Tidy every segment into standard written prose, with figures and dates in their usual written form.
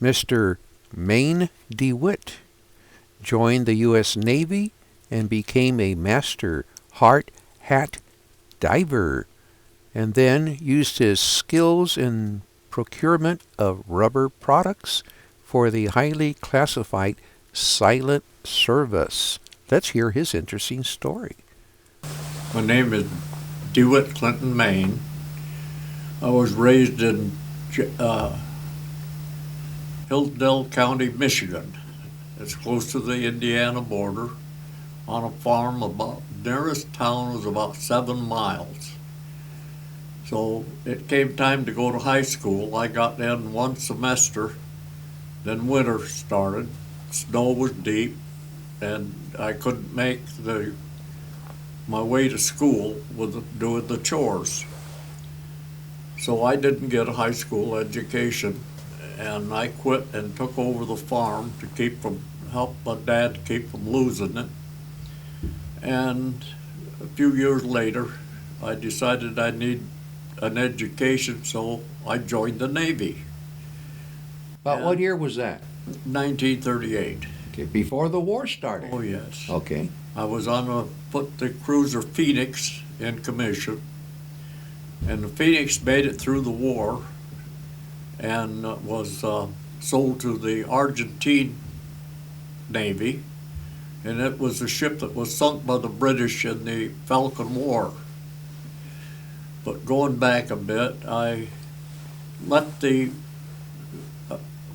Mr. Maine DeWitt joined the U.S. Navy and became a master hard hat diver, and then used his skills in procurement of rubber products for the highly classified Silent Service. Let's hear his interesting story. My name is DeWitt Clinton, Maine. I was raised in Hillsdale County, Michigan. It's close to the Indiana border, on a farm. About nearest town was about 7 miles. So it came time to go to high school. I got in one semester, then winter started. Snow was deep, and I couldn't make my way to school with doing the chores. So I didn't get a high school education, and I quit and took over the farm to help my dad keep from losing it. And a few years later, I decided I need an education, so I joined the Navy. About what year was that? 1938. Okay, before the war started. Oh, yes. Okay. I was put the cruiser Phoenix in commission, and the Phoenix made it through the war and was sold to the Argentine Navy, and it was a ship that was sunk by the British in the Falkland War. But going back a bit, I left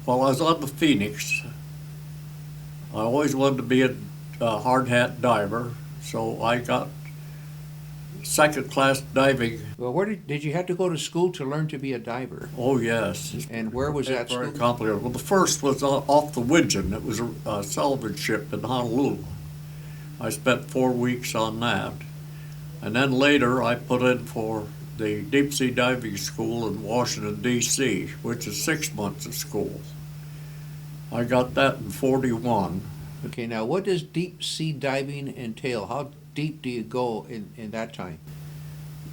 while I was on the Phoenix, I always wanted to be a hard hat diver, so I got second class diving. Well, where did you have to go to school to learn to be a diver? Oh, yes. And where was that Very school? complicated. Well, the first was off the Widgeon. It was a salvage ship in Honolulu. I spent 4 weeks on that. And then later I put in for the deep sea diving school in Washington, D.C., which is 6 months of school. I got that in 41. Okay, now what does deep sea diving entail? How deep do you go in that time?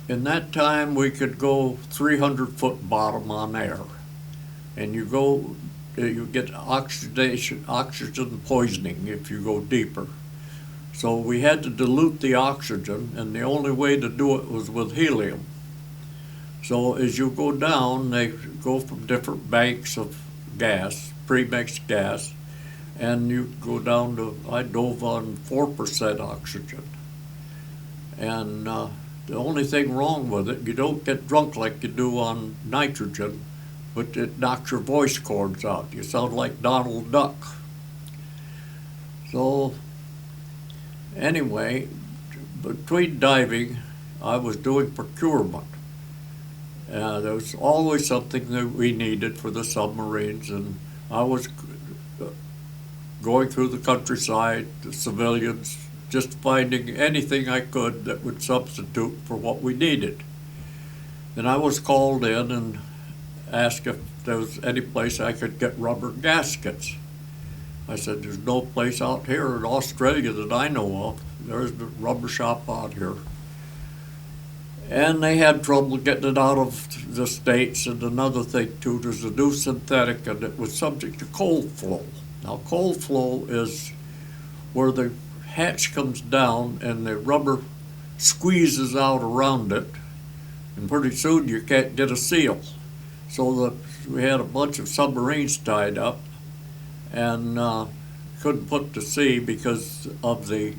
In that time, we could go 300-foot bottom on air. And you get oxygen poisoning if you go deeper. So we had to dilute the oxygen, and the only way to do it was with helium. So as you go down, they go from different banks of gas, pre-mixed gas, and you go down to, I dove on 4% oxygen. And the only thing wrong with it, you don't get drunk like you do on nitrogen, but it knocks your voice cords out. You sound like Donald Duck. So anyway, between diving, I was doing procurement. There was always something that we needed for the submarines, and I was going through the countryside, the civilians, just finding anything I could that would substitute for what we needed. Then I was called in and asked if there was any place I could get rubber gaskets. I said, there's no place out here in Australia that I know of. There's a rubber shop out here. And they had trouble getting it out of the States. And another thing too, there's a new synthetic, and it was subject to cold flow. Now cold flow is where the hatch comes down and the rubber squeezes out around it, and pretty soon you can't get a seal. So we had a bunch of submarines tied up and couldn't put to sea because of the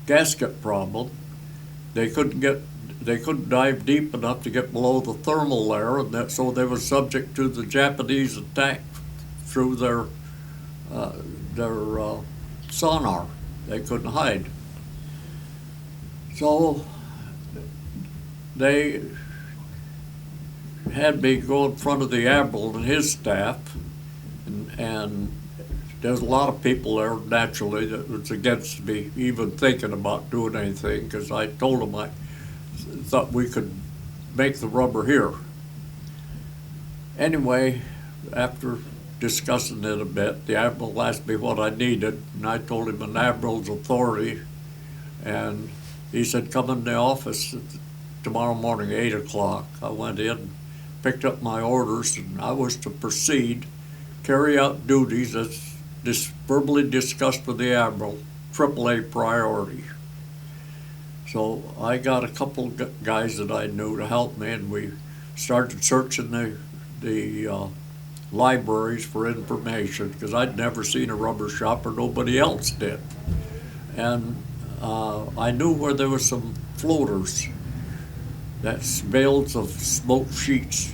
gasket problem. They couldn't dive deep enough to get below the thermal layer, and so they were subject to the Japanese attack through their sonar. They couldn't hide. So they had me go in front of the admiral and his staff, and there's a lot of people there naturally that was against me even thinking about doing anything, because I told them I thought we could make the rubber here. Anyway, after discussing it a bit, the admiral asked me what I needed, and I told him an admiral's authority, and he said, come in the office tomorrow morning, 8 o'clock. I went in, picked up my orders, and I was to proceed carry out duties as verbally discussed with the Admiral, AAA priority. So I got a couple guys that I knew to help me, and we started searching the libraries for information, because I'd never seen a rubber shop, or nobody else did. And I knew where there were some floaters, that's bales of smoked sheets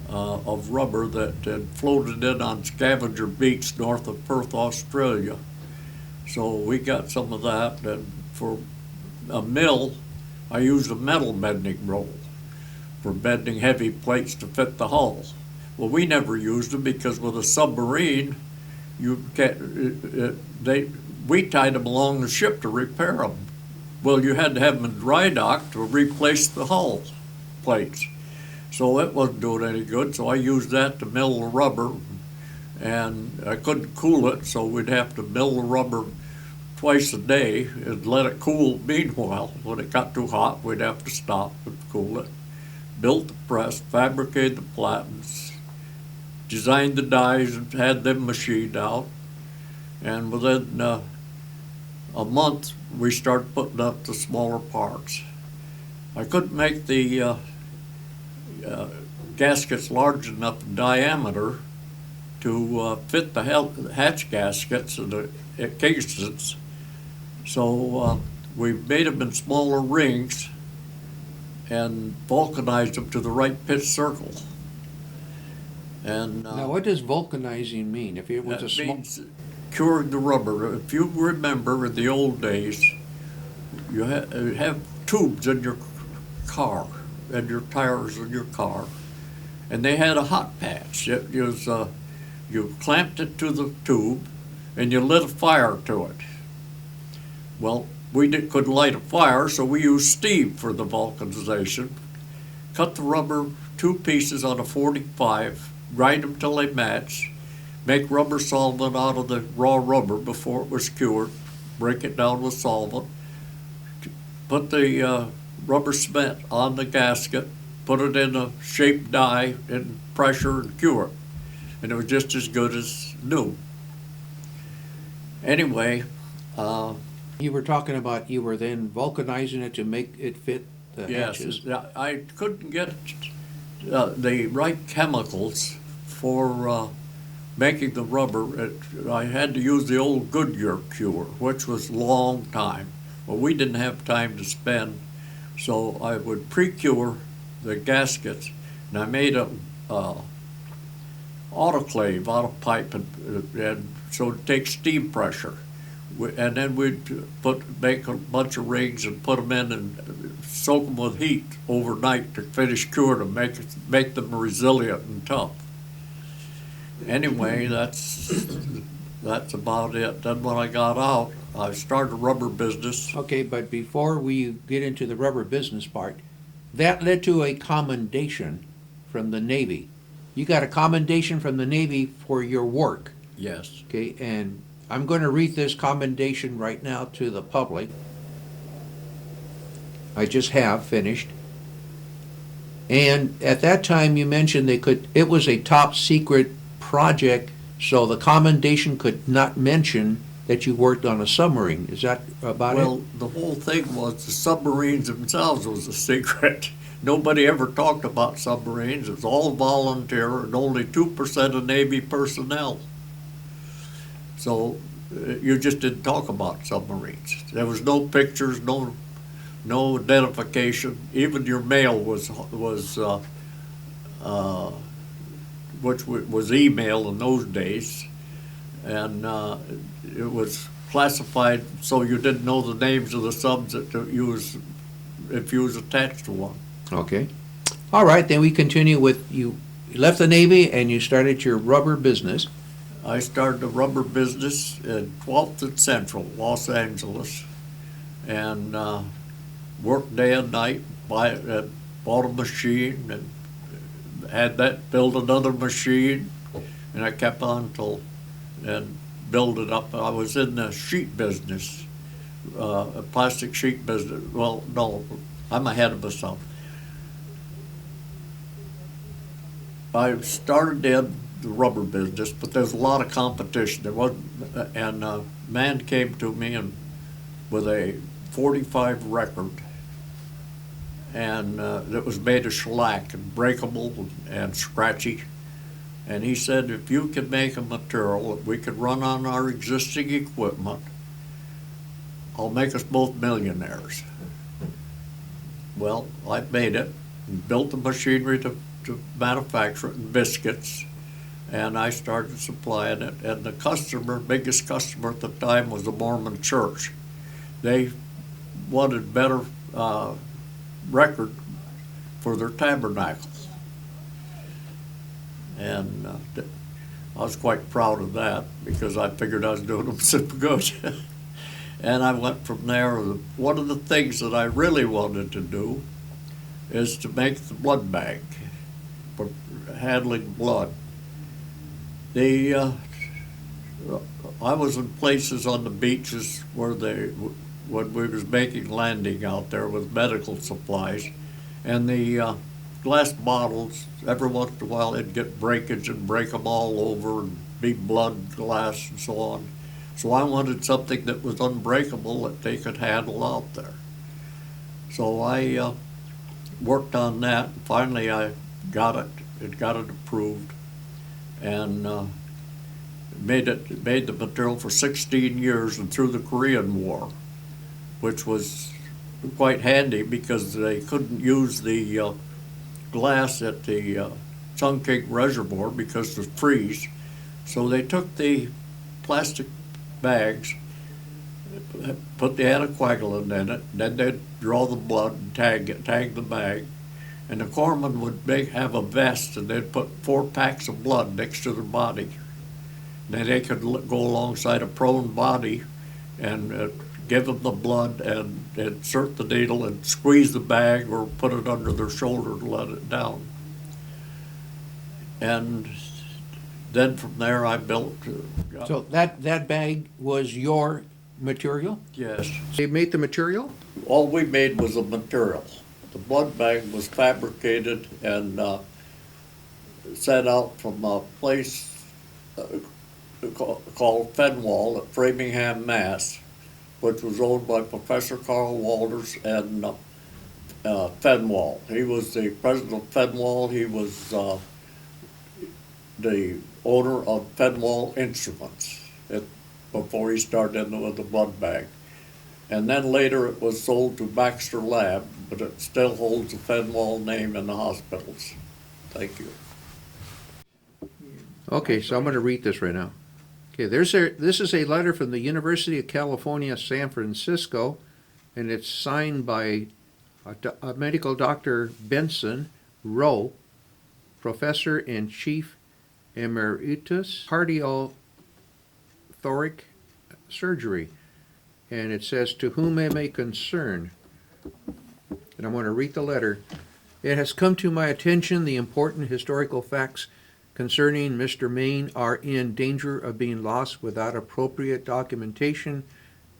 of rubber that had floated in on Scavenger Beach north of Perth, Australia. So we got some of that, and for a mill, I used a metal bending roll for bending heavy plates to fit the hull. Well, we never used them because with a submarine, you can't, we tied them along the ship to repair them. Well, you had to have them in dry dock to replace the hull plates. So it wasn't doing any good, so I used that to mill the rubber, and I couldn't cool it, so we'd have to mill the rubber twice a day and let it cool meanwhile. When it got too hot, we'd have to stop and cool it. Built the press, fabricated the platens, designed the dies and had them machined out. And within a month, we started putting up the smaller parts. I couldn't make the gaskets large enough in diameter to fit the hatch gaskets and the cases. So we made them in smaller rings and vulcanized them to the right pitch circle. And now, what does vulcanizing mean? If it was that means curing the rubber. If you remember, in the old days, you have tubes in your car and your tires in your car, and they had a hot patch. It was you clamped it to the tube, and you lit a fire to it. Well, we couldn't light a fire, so we used steam for the vulcanization. Cut the rubber 2 pieces on a 45, grind them till they match, make rubber solvent out of the raw rubber before it was cured, break it down with solvent, put the rubber cement on the gasket, put it in a shaped die and pressure and cure it. And it was just as good as new. Anyway, you were talking about you were then vulcanizing it to make it fit the hatches. Yes, I couldn't get the right chemicals for making the rubber. I had to use the old Goodyear cure, which was a long time. Well, we didn't have time to spend, so I would pre-cure the gaskets, and I made a autoclave out of pipe, and so it takes steam pressure. And then we'd make a bunch of rings and put them in and soak them with heat overnight to finish curing them, make them resilient and tough. Anyway, that's about it. Then when I got out, I started a rubber business. Okay, but before we get into the rubber business part, that led to a commendation from the Navy. You got a commendation from the Navy for your work. Yes. Okay, and I'm going to read this commendation right now to the public. I just have finished. And at that time you mentioned it was a top secret project, so the commendation could not mention that you worked on a submarine. Is that about it? Well, the whole thing was the submarines themselves was a secret. Nobody ever talked about submarines. It was all volunteer and only 2% of Navy personnel. So you just didn't talk about submarines. There was no pictures, no identification. Even your mail was which was email in those days, and it was classified so you didn't know the names of the subs that if you was attached to one. Okay. All right, then we continue with you left the Navy and you started your rubber business. I started a rubber business at 12th and Central, Los Angeles, and worked day and night, bought a machine and had that, build another machine, and I kept on and build it up. I was in the sheet business, a plastic sheet business. Well, no, I'm ahead of myself. I started in the rubber business, but there's a lot of competition. There was, and a man came to me and with a 45 record, and that was made of shellac and breakable and scratchy. And he said, if you could make a material that we could run on our existing equipment, I'll make us both millionaires. Well, I made it and built the machinery to manufacture it in biscuits, and I started supplying it. And the customer, biggest customer at the time, was the Mormon Church. They wanted better record for their tabernacles. And I was quite proud of that because I figured I was doing them super good. And I went from there. One of the things that I really wanted to do is to make the blood bag for handling blood. I was in places on the beaches where when we was making landing out there with medical supplies, and the glass bottles, every once in a while it'd get breakage and break them all over and be blood glass and so on. So I wanted something that was unbreakable that they could handle out there. So I worked on that, and finally I got it approved, and made the material for 16 years and through the Korean War, which was quite handy because they couldn't use the glass at the Chungking Reservoir because of the freeze. So they took the plastic bags, put the anticoagulant in it, then they'd draw the blood and tag the bag. And the corpsman would have a vest, and they'd put 4 packs of blood next to their body. Then they could go alongside a prone body and give them the blood and insert the needle and squeeze the bag or put it under their shoulder to let it down. And then from there I built. So that bag was your material? Yes. They made the material? All we made was a material. The blood bag was fabricated and sent out from a place called Fenwall at Framingham, Mass., which was owned by Professor Carl Walters and Fenwall. He was the president of Fenwall. He was the owner of Fenwall Instruments before he started with the blood bag. And then later it was sold to Baxter Lab, but it still holds the Fenwall name in the hospitals. Thank you. Okay, so I'm going to read this right now. Okay, this is a letter from the University of California, San Francisco, and it's signed by a medical doctor Benson Rowe, professor and chief emeritus cardiothoracic surgery. And it says, to whom it may concern. And I'm going to read the letter. It has come to my attention the important historical facts concerning Mr. Maine are in danger of being lost without appropriate documentation,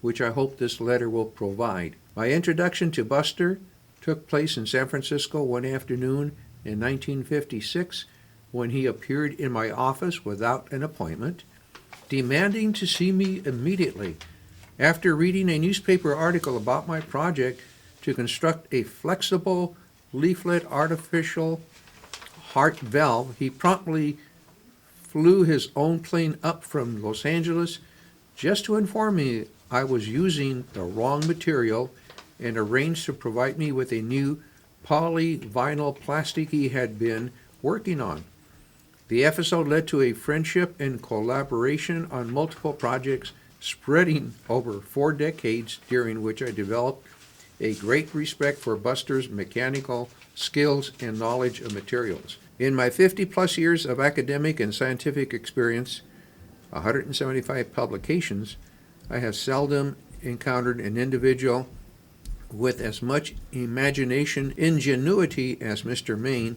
which I hope this letter will provide. My introduction to Buster took place in San Francisco one afternoon in 1956 when he appeared in my office without an appointment, demanding to see me immediately. After reading a newspaper article about my project to construct a flexible leaflet artificial heart valve, he promptly flew his own plane up from Los Angeles just to inform me I was using the wrong material and arranged to provide me with a new polyvinyl plastic he had been working on. The episode led to a friendship and collaboration on multiple projects spreading over 4 decades, during which I developed a great respect for Buster's mechanical skills and knowledge of materials. In my 50-plus years of academic and scientific experience, 175 publications, I have seldom encountered an individual with as much ingenuity as Mr. Maine,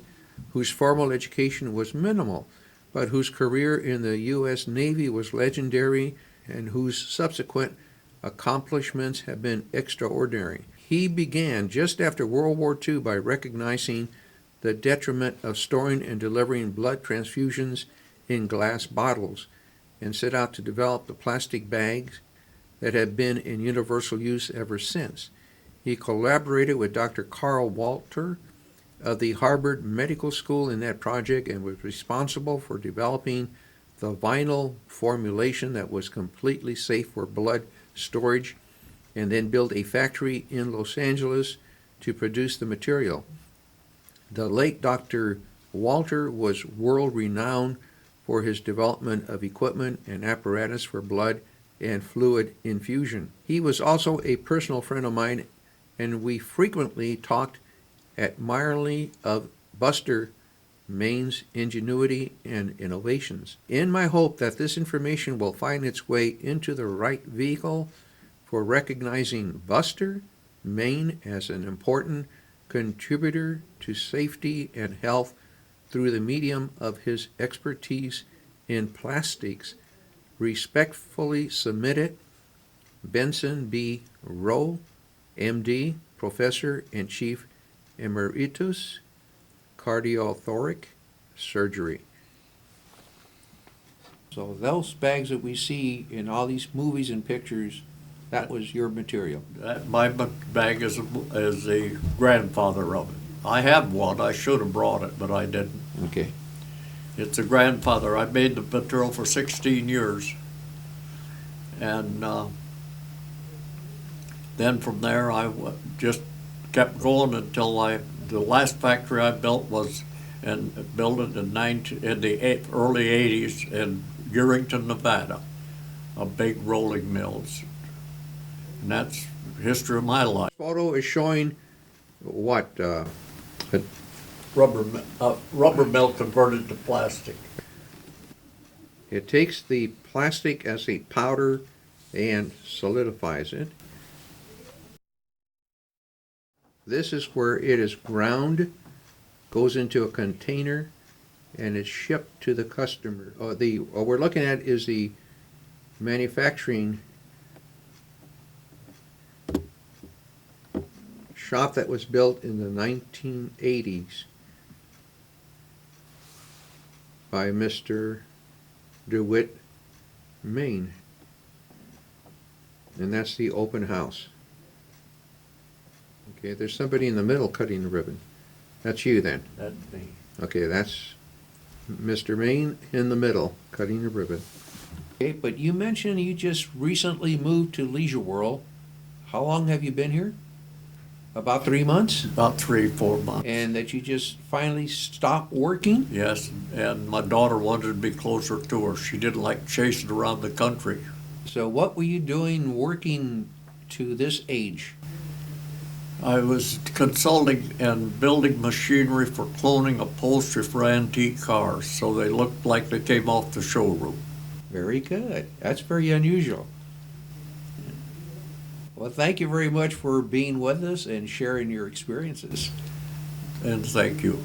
whose formal education was minimal, but whose career in the U.S. Navy was legendary and whose subsequent accomplishments have been extraordinary. He began just after World War II by recognizing the detriment of storing and delivering blood transfusions in glass bottles and set out to develop the plastic bags that have been in universal use ever since. He collaborated with Dr. Carl Walter of the Harvard Medical School in that project and was responsible for developing the vinyl formulation that was completely safe for blood storage, and then built a factory in Los Angeles to produce the material. The late Dr. Walter was world-renowned for his development of equipment and apparatus for blood and fluid infusion. He was also a personal friend of mine, and we frequently talked admiringly of Buster Maine's ingenuity and innovations. In my hope that this information will find its way into the right vehicle for recognizing Buster Maine as an important contributor to safety and health through the medium of his expertise in plastics, respectfully submitted, Benson B. Rowe, M.D., Professor and Chief Emeritus, Cardiothoracic Surgery. So those bags that we see in all these movies and pictures, that was your material. My bag is the grandfather of it. I have one. I should have brought it, but I didn't. Okay. It's a grandfather. I made the material for 16 years. And then from there, I just kept going until the last factory I built was, and built it in the early 80s in Urrington, Nevada, a big rolling mills. And that's history of my life. This photo is showing what? Rubber mill converted to plastic. It takes the plastic as a powder and solidifies it. This is where it is ground, goes into a container, and is shipped to the customer. What we're looking at is the manufacturing shop that was built in the 1980s by Mr. DeWitt, Maine. And that's the open house. Okay, there's somebody in the middle cutting the ribbon. That's you then. That's me. Okay, that's Mr. Maine in the middle cutting the ribbon. Okay, but you mentioned you just recently moved to Leisure World. How long have you been here? About 3 months? About 3-4 months. And that you just finally stopped working? Yes, and my daughter wanted to be closer to her. She didn't like chasing around the country. So what were you doing working to this age? I was consulting and building machinery for cloning upholstery for antique cars, so they looked like they came off the showroom. Very good. That's very unusual. Well, thank you very much for being with us and sharing your experiences. And thank you.